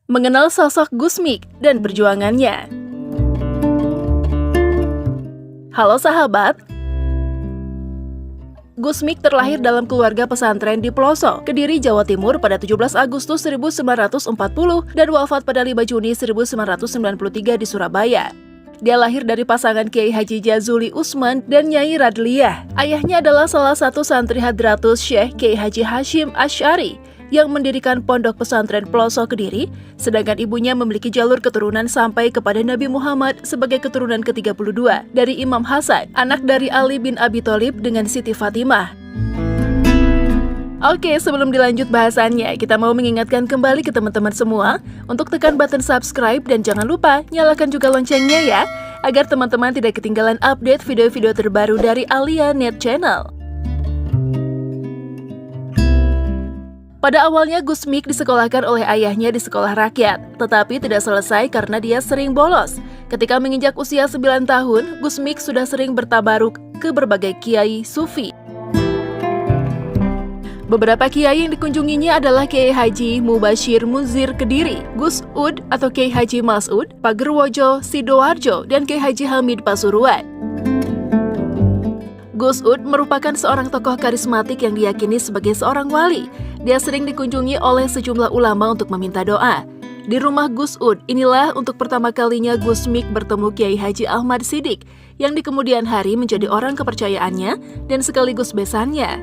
Mengenal sosok Gusmik dan perjuangannya. Halo sahabat, Gusmik terlahir dalam keluarga pesantren di Ploso, Kediri, Jawa Timur pada 17 Agustus 1940 dan wafat pada 5 Juni 1993 di Surabaya. Dia lahir dari pasangan Kiai Haji Jazuli Usman dan Nyai Radliyah. Ayahnya adalah salah satu santri Hadratus Syekh Kiai Haji Hashim Asy'ari yang mendirikan pondok pesantren Ploso Kediri, sedangkan ibunya memiliki jalur keturunan sampai kepada Nabi Muhammad sebagai keturunan ke-32 dari Imam Hasan, anak dari Ali bin Abi Thalib dengan Siti Fatimah. Oke, sebelum dilanjut bahasannya, kita mau mengingatkan kembali ke teman-teman semua untuk tekan button subscribe dan jangan lupa nyalakan juga loncengnya ya, agar teman-teman tidak ketinggalan update video-video terbaru dari Alia Net Channel. Pada awalnya Gusmik disekolahkan oleh ayahnya di sekolah rakyat, tetapi tidak selesai karena dia sering bolos. Ketika menginjak usia 9 tahun, Gusmik sudah sering bertabaruk ke berbagai kiai sufi. Beberapa kiai yang dikunjunginya adalah Kiai Haji Mubashir Munzir Kediri, Gus Ud atau Kiai Haji Mas'ud, Pagerwojo Sidoarjo, dan Kiai Haji Hamid Pasuruan. Gus Ud merupakan seorang tokoh karismatik yang diyakini sebagai seorang wali. Dia sering dikunjungi oleh sejumlah ulama untuk meminta doa. Di rumah Gus Ud, inilah untuk pertama kalinya Gusmik bertemu Kiai Haji Ahmad Siddiq, yang di kemudian hari menjadi orang kepercayaannya dan sekaligus besannya.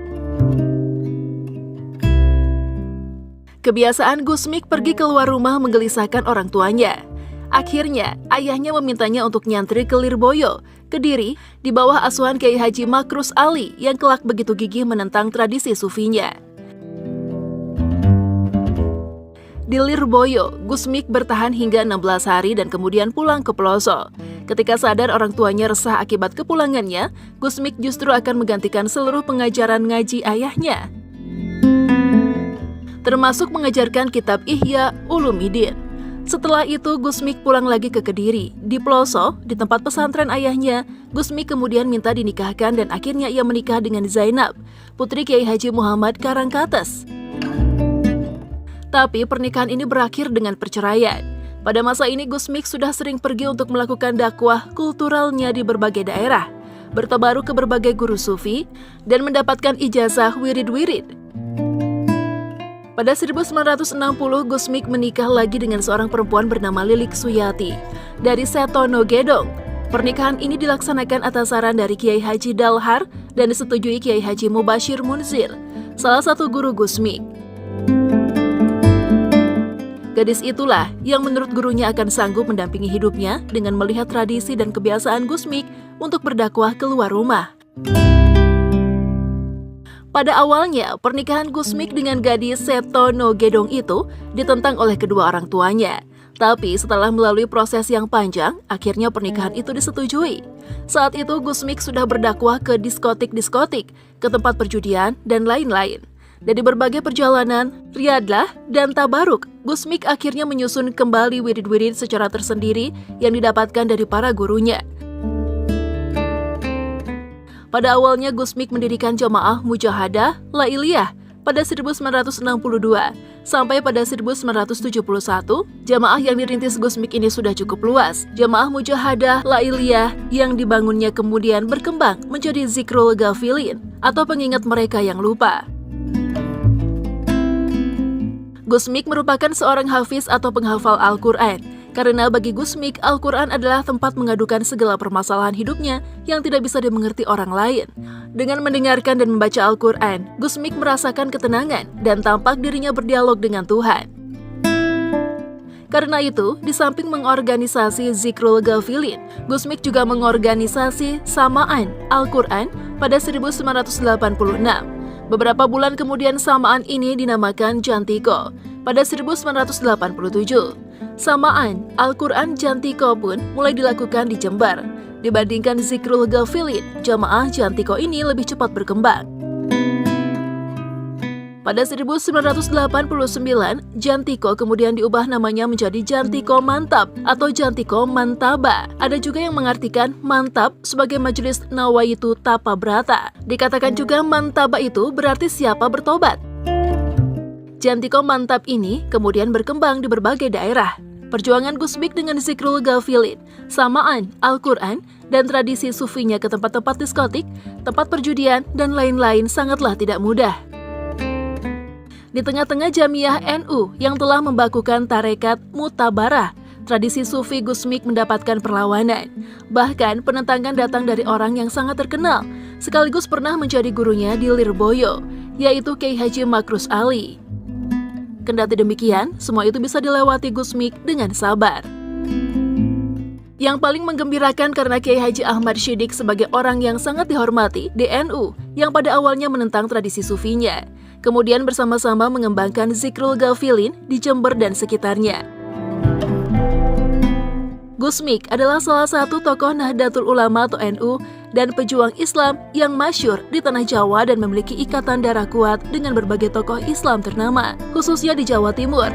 Kebiasaan Gusmik pergi keluar rumah menggelisahkan orang tuanya. Akhirnya, ayahnya memintanya untuk nyantri ke Lirboyo, Kediri, di bawah asuhan Kiai Haji Makrus Ali yang kelak begitu gigih menentang tradisi sufinya. Di Lirboyo, Gusmik bertahan hingga 16 hari dan kemudian pulang ke Ploso. Ketika sadar orang tuanya resah akibat kepulangannya, Gusmik justru akan menggantikan seluruh pengajaran ngaji ayahnya, termasuk mengajarkan kitab Ihya Ulumuddin. Setelah itu, Gusmik pulang lagi ke Kediri. Di Ploso, di tempat pesantren ayahnya, Gusmik kemudian minta dinikahkan dan akhirnya ia menikah dengan Zainab, putri Kiai Haji Muhammad Karangkates. Tapi pernikahan ini berakhir dengan perceraian. Pada masa ini, Gusmik sudah sering pergi untuk melakukan dakwah kulturalnya di berbagai daerah, bertabaruk ke berbagai guru sufi, dan mendapatkan ijazah wirid-wirid. Pada 1960, Gusmik menikah lagi dengan seorang perempuan bernama Lilik Suyati dari Setono Gedong. Pernikahan ini dilaksanakan atas saran dari Kiai Haji Dalhar dan disetujui Kiai Haji Mubashir Munzir, salah satu guru Gusmik. Gadis itulah yang menurut gurunya akan sanggup mendampingi hidupnya dengan melihat tradisi dan kebiasaan Gusmik untuk berdakwah keluar rumah. Pada awalnya, pernikahan Gusmik dengan gadis Setono Gedong itu ditentang oleh kedua orang tuanya. Tapi setelah melalui proses yang panjang, akhirnya pernikahan itu disetujui. Saat itu Gusmik sudah berdakwah ke diskotik-diskotik, ke tempat perjudian, dan lain-lain. Dari berbagai perjalanan, riadlah, dan tabaruk, Gusmik akhirnya menyusun kembali wirid-wirid secara tersendiri yang didapatkan dari para gurunya. Pada awalnya Gusmik mendirikan jamaah Mujahadah Lailiyah pada 1962. Sampai pada 1971, jamaah yang dirintis Gusmik ini sudah cukup luas. Jamaah Mujahadah Lailiyah yang dibangunnya kemudian berkembang menjadi Zikrul Ghafilin atau pengingat mereka yang lupa. Gusmik merupakan seorang hafiz atau penghafal Al-Quran. Karena bagi Gusmik, Al-Quran adalah tempat mengadukan segala permasalahan hidupnya yang tidak bisa dimengerti orang lain. Dengan mendengarkan dan membaca Al-Quran, Gusmik merasakan ketenangan dan tampak dirinya berdialog dengan Tuhan. Karena itu, di samping mengorganisasi Zikrul Ghafilin, Gusmik juga mengorganisasi Samaan Al-Quran pada 1986. Beberapa bulan kemudian samaan ini dinamakan Jantiko pada 1987. Samaan Al-Quran Jantiko pun mulai dilakukan di Jember. Dibandingkan Zikrul Ghafilin, jamaah Jantiko ini lebih cepat berkembang. Pada 1989, Jantiko kemudian diubah namanya menjadi Jantiko Mantap atau Jantiko Mantaba. Ada juga yang mengartikan Mantap sebagai Majelis Nawaitu Tapa Brata. Dikatakan juga Mantaba itu berarti siapa bertobat. Jantikom mantap ini kemudian berkembang di berbagai daerah. Perjuangan Gusmik dengan zikrul ghafilin, samaan, Al-Quran, dan tradisi sufinya ke tempat-tempat diskotik, tempat perjudian, dan lain-lain sangatlah tidak mudah. Di tengah-tengah Jamiah NU yang telah membakukan tarekat Mutabarah, tradisi sufi Gusmik mendapatkan perlawanan. Bahkan penentangan datang dari orang yang sangat terkenal, sekaligus pernah menjadi gurunya di Lirboyo, yaitu Kiai Haji Makrus Ali. Kendati demikian, semua itu bisa dilewati Gusmik dengan sabar. Yang paling menggembirakan karena Kiai Haji Ahmad Syidik sebagai orang yang sangat dihormati di NU yang pada awalnya menentang tradisi sufinya, kemudian bersama-sama mengembangkan zikrul ghafilin di Jember dan sekitarnya. Gusmik adalah salah satu tokoh Nahdlatul Ulama atau NU dan pejuang Islam yang masyhur di tanah Jawa dan memiliki ikatan darah kuat dengan berbagai tokoh Islam ternama, khususnya di Jawa Timur.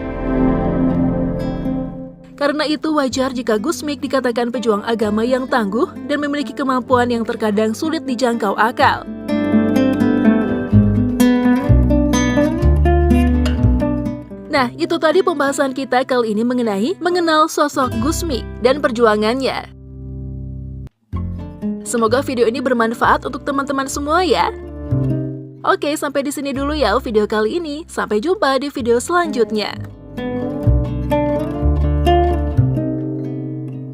Karena itu wajar jika Gusmik dikatakan pejuang agama yang tangguh dan memiliki kemampuan yang terkadang sulit dijangkau akal. Nah, itu tadi pembahasan kita kali ini mengenai mengenal sosok Gusmik dan perjuangannya. Semoga video ini bermanfaat untuk teman-teman semua ya. Oke, sampai di sini dulu ya video kali ini. Sampai jumpa di video selanjutnya.